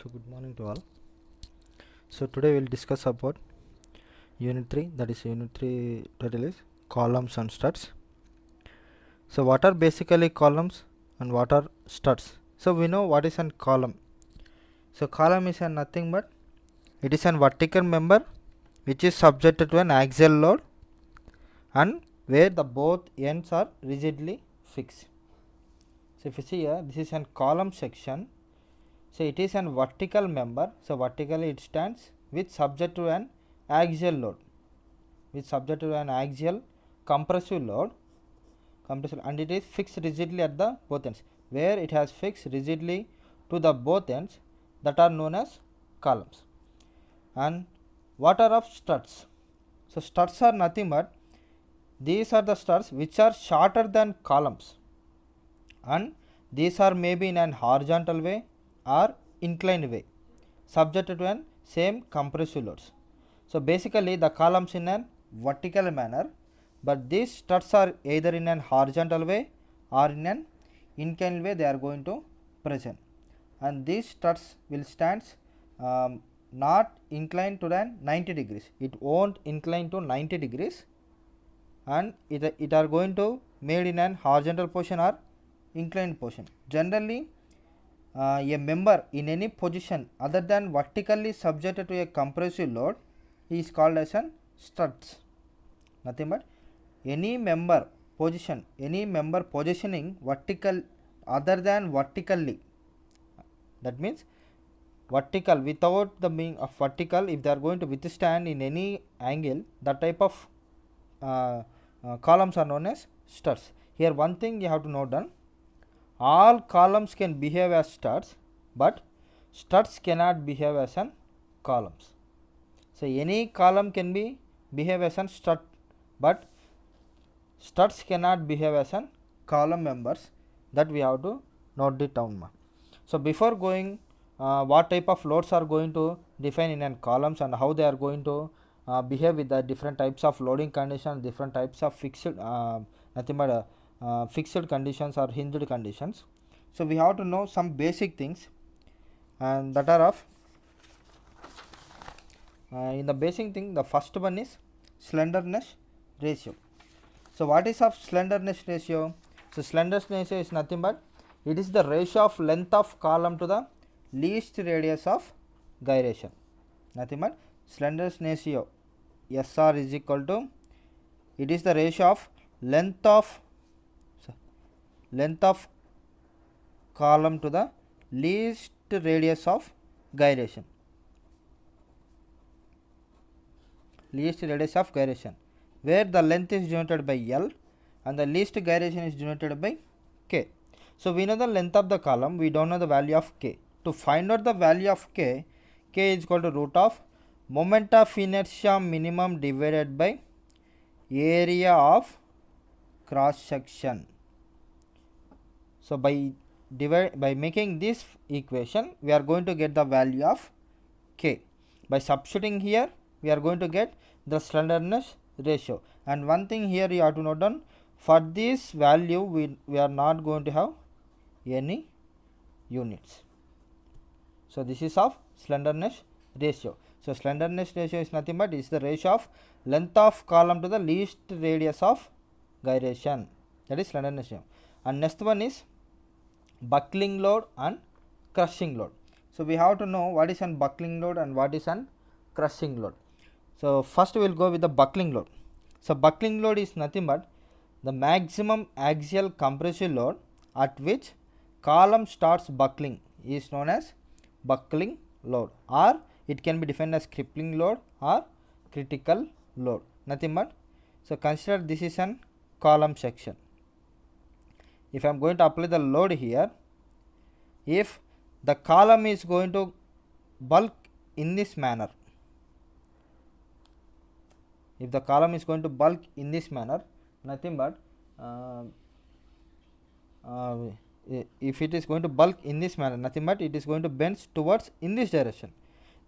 So good morning to all. So today we'll discuss about unit 3, that is unit 3 title is columns and studs. So what are basically columns and what are studs? So we know what is a column. So column is nothing but it is a vertical member which is subjected to an axial load and where the both ends are rigidly fixed. So if you see here, this is a column section. So it is an vertical member. So vertically it stands with subject to an axial load, with subject to an axial compressive load, and it is fixed rigidly at the both ends. Where it has fixed rigidly to the both ends, that are known as columns. And what are of studs? So studs are nothing but these are the studs which are shorter than columns, and these are maybe in an horizontal way or inclined way, subjected to an same compressive loads. So basically the columns in an vertical manner, but these studs are either in an horizontal way or in an inclined way they are going to present, and these studs will stand not inclined to an 90 degrees. It won't incline to 90 degrees, and it are going to made in an horizontal position or inclined position. Generally a member in any position other than vertically subjected to a compressive load is called as an studs. Nothing but any member positioning vertical other than vertically, that means vertical without the being of vertical, if they are going to withstand in any angle, that type of columns are known as studs. Here one thing you have to note down, all columns can behave as studs, but studs cannot behave as an columns. So any column can be behave as an stud, but studs cannot behave as an column members. That we have to note it down. So before going what type of loads are going to define in an columns and how they are going to behave with the different types of loading conditions, different types of fixed nothing but fixed conditions or hinged conditions. So we have to know some basic things, and that are of in the basic thing, the first one is slenderness ratio. So what is of slenderness ratio? So slenderness ratio is nothing but it is the ratio of length of column to the least radius of gyration. Nothing but slenderness ratio SR is equal to, it is the ratio of length of column to the least radius of gyration. Least radius of gyration, where the length is denoted by L and the least gyration is denoted by K. So we know the length of the column, we don't know the value of K. To find out the value of K, K is equal to root of moment of inertia minimum divided by area of cross section. So by making this equation, we are going to get the value of K. By substituting here, we are going to get the slenderness ratio. And one thing here you have to note down, for this value we are not going to have any units. So this is of slenderness ratio. So slenderness ratio is nothing but is the ratio of length of column to the least radius of gyration, that is slenderness ratio. And next one is buckling load and crushing load. So we have to know what is an buckling load and what is an crushing load. So first we will go with the buckling load. So buckling load is nothing but the maximum axial compressive load at which column starts buckling is known as buckling load, or it can be defined as crippling load or critical load. Nothing but, so consider this is an column section. If I am going to apply the load here, if the column is going to bulk in this manner, if the column is going to bulk in this manner, nothing but if it is going to bulk in this manner, nothing but it is going to bend towards in this direction,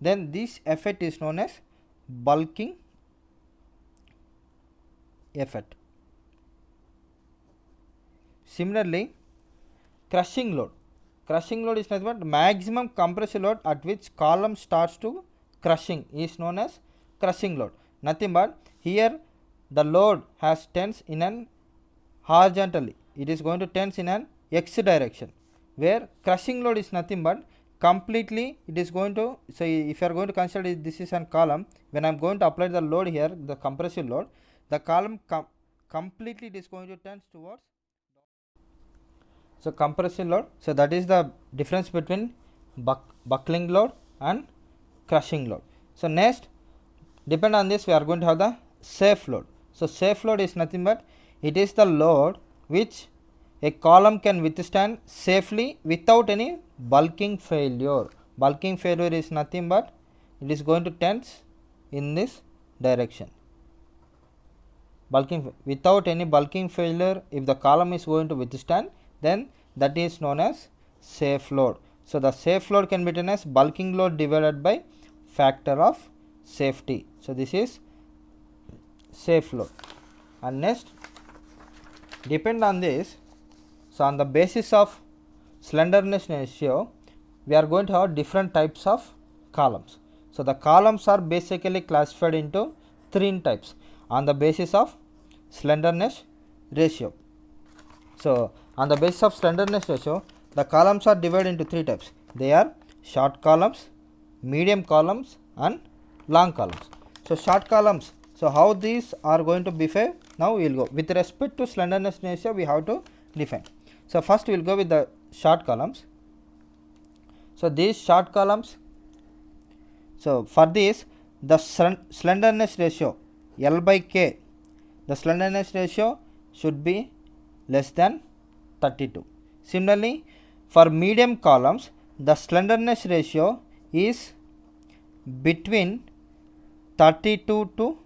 then this effect is known as bulking effect. Similarly, crushing load. crushing load is nothing but maximum compressive load at which column starts to crushing is known as crushing load. Nothing but here the load has tends in an horizontally, it is going to tends in an x direction, where crushing load is nothing but completely it is going to, so if you are going to consider this is an column, when I am going to apply the load here, the compressive load, the column completely it is going to tend towards, so compressive load. So that is the difference between buckling load and crushing load. So next, depend on this, we are going to have the safe load. So safe load is nothing but it is the load which a column can withstand safely without any bulking failure. Bulking failure is nothing but it is going to tend in this direction. Bulking without any bulking failure, if the column is going to withstand, then that is known as safe load. So the safe load can be written as bulking load divided by factor of safety. So this is safe load. And next, depend on this, so on the basis of slenderness ratio, we are going to have different types of columns. So the columns are basically classified into three types on the basis of slenderness ratio. So on the basis of slenderness ratio, the columns are divided into three types. They are short columns, medium columns and long columns. So short columns, so how these are going to behave, now we will go with respect to slenderness ratio, we have to define. So first we will go with the short columns. So these short columns, so for this the slenderness ratio L by K, the slenderness ratio should be less than 32. Similarly, for medium columns, the slenderness ratio is between 32 to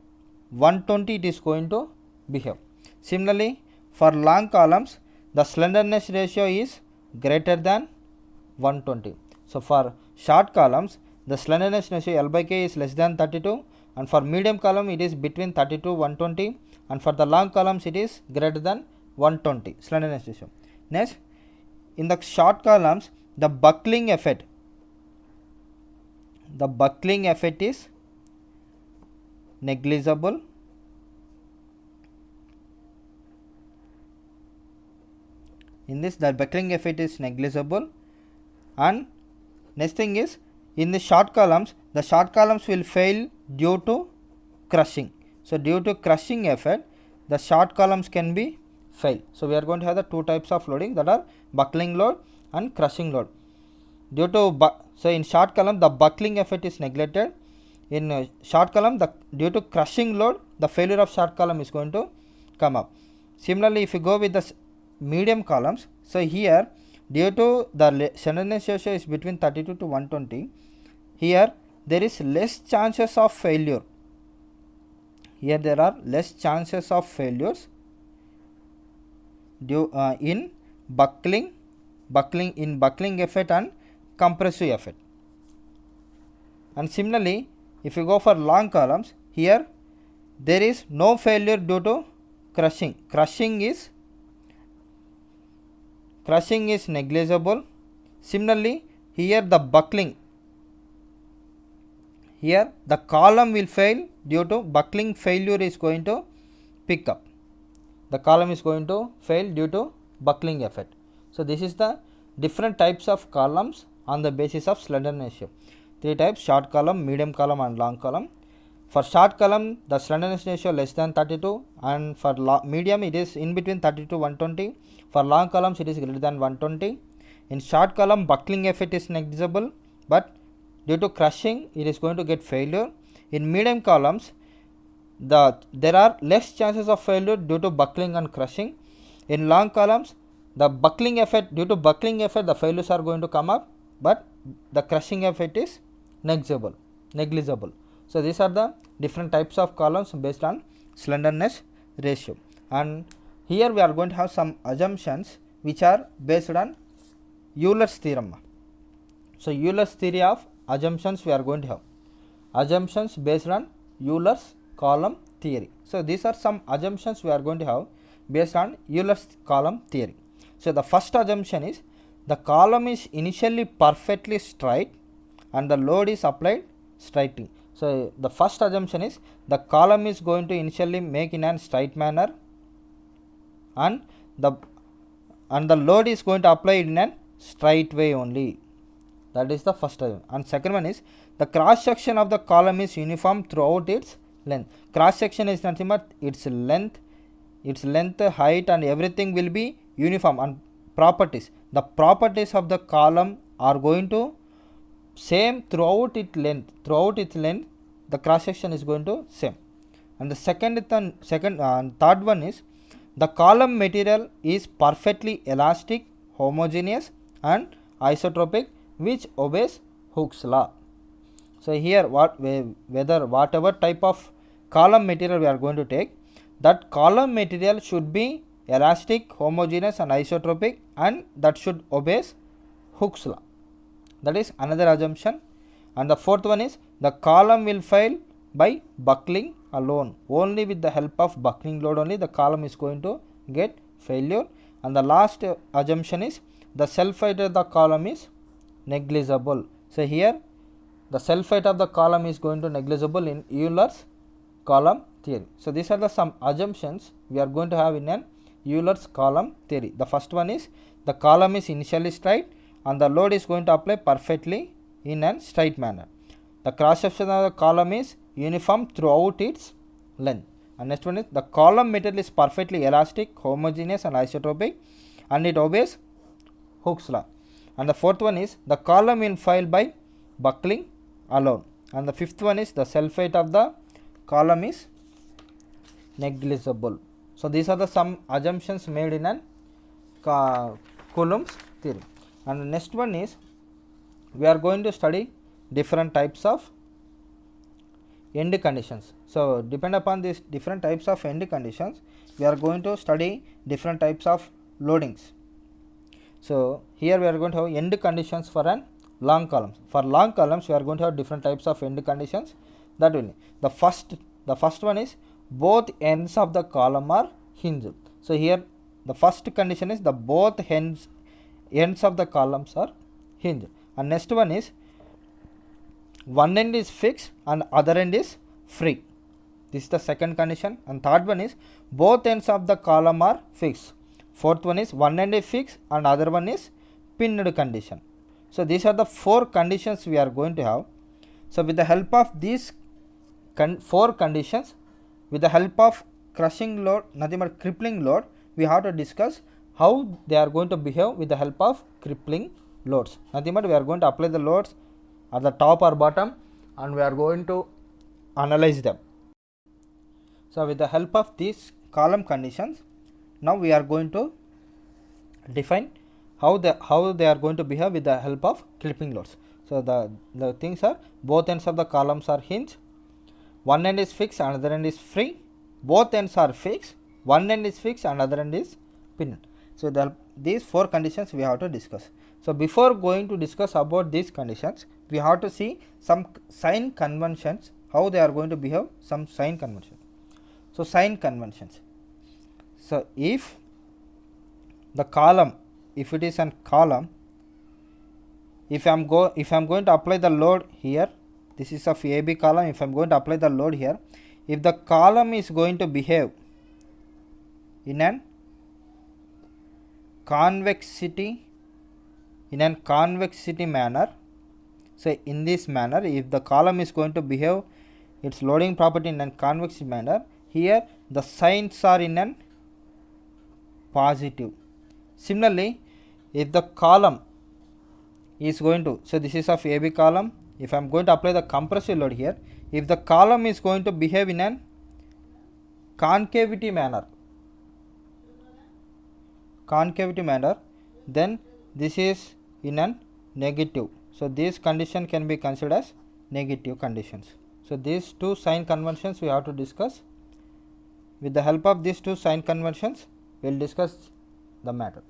120 it is going to behave. Similarly, for long columns, the slenderness ratio is greater than 120. So for short columns, the slenderness ratio L by K is less than 32, and for medium column it is between 32 to 120, and for the long columns it is greater than 120 slenderness ratio. Next, in the short columns, the buckling effect is negligible. In this, the buckling effect is negligible. And next thing is, in the short columns will fail due to crushing. So due to crushing effect, the short columns can be fail. So we are going to have the two types of loading, that are buckling load and crushing load. Due to so in short column the buckling effect is neglected. In short column, due to crushing load, the failure of short column is going to come up. Similarly, if you go with the medium columns, so here due to the slenderness ratio is between 32 to 120, here there is less chances of failure. Here there are less chances of failures due in buckling effect and compressive effect. And similarly, if you go for long columns, here there is no failure due to crushing. Crushing is negligible. Similarly, here the buckling, here the column will fail due to buckling failure is going to pick up. The column is going to fail due to buckling effect. So this is the different types of columns on the basis of slenderness ratio. Three types: short column, medium column and long column. For short column, the slenderness ratio less than 32, and for medium it is in between 32 to 120. For long columns it is greater than 120. In short column, buckling effect is negligible, but due to crushing it is going to get failure. In medium columns, there are less chances of failure due to buckling and crushing. In long columns, the buckling effect, due to buckling effect the failures are going to come up, but the crushing effect is negligible. So these are the different types of columns based on slenderness ratio. And here we are going to have some assumptions which are based on Euler's theorem. So Euler's theory of assumptions we are going to have. Assumptions based on Euler's column theory. So these are some assumptions we are going to have based on Euler's column theory. So the first assumption is the column is initially perfectly straight and the load is applied straightly. So the first assumption is the column is going to initially make in a straight manner and the load is going to apply in a straight way only. That is the first assumption. And second one is the cross section of the column is uniform throughout its length. Cross section is nothing but its length, height and everything will be uniform. And properties, the properties of the column are going to same throughout its length. The cross section is going to same. And the third one is the column material is perfectly elastic, homogeneous and isotropic, which obeys Hooke's law. So here whatever type of column material we are going to take, that column material should be elastic, homogeneous and isotropic, and that should obey Hooke's law. That is another assumption. And the fourth one is the column will fail by buckling alone. Only with the help of buckling load only the column is going to get failure. And the last assumption is the self weight of the column is negligible. So here the self weight of the column is going to negligible in Euler's column theory. So these are the some assumptions we are going to have in an Euler's column theory. The first one is the column is initially straight and the load is going to apply perfectly in a straight manner. The cross section of the column is uniform throughout its length. And next one is the column material is perfectly elastic, homogeneous and isotropic and it obeys Hooke's law. And the fourth one is the column will fail by buckling alone. And the fifth one is the self weight of the column is negligible. So these are the some assumptions made in an Coulomb's theory. And the next one is we are going to study different types of end conditions. So depend upon these different types of end conditions, we are going to study different types of loadings. So here we are going to have end conditions for an long columns. For long columns we are going to have different types of end conditions. That will the first one is both ends of the column are hinged. So here the first condition is the both ends of the columns are hinged. And next one is one end is fixed and other end is free. This is the second condition. And third one is both ends of the column are fixed. Fourth one is one end is fixed and other one is pinned condition. So these are the four conditions we are going to have. So with the help of these four conditions, with the help of crushing load, nothing but crippling load, we have to discuss how they are going to behave with the help of crippling loads. Nothing but we are going to apply the loads at the top or bottom and we are going to analyze them. So with the help of these column conditions, now we are going to define how they are going to behave with the help of crippling loads. So the things are both ends of the columns are hinged, one end is fixed and other end is free, both ends are fixed, one end is fixed and other end is pinned. So these four conditions we have to discuss. So before going to discuss about these conditions, we have to see some sign conventions, how they are going to behave, some sign conventions. So sign conventions. So if the column, if it is a column, if I am going to apply the load here, this is of AB column, if I am going to apply the load here, if the column is going to behave in an convexity manner, say in this manner, if the column is going to behave its loading property in a convex manner, here the signs are in an positive. Similarly, if the column is going to, so this is of AB column, if I am going to apply the compressive load here, if the column is going to behave in an concavity manner, then this is in an negative. So these condition can be considered as negative conditions. So these two sign conventions we have to discuss. With the help of these two sign conventions, we will discuss the matter.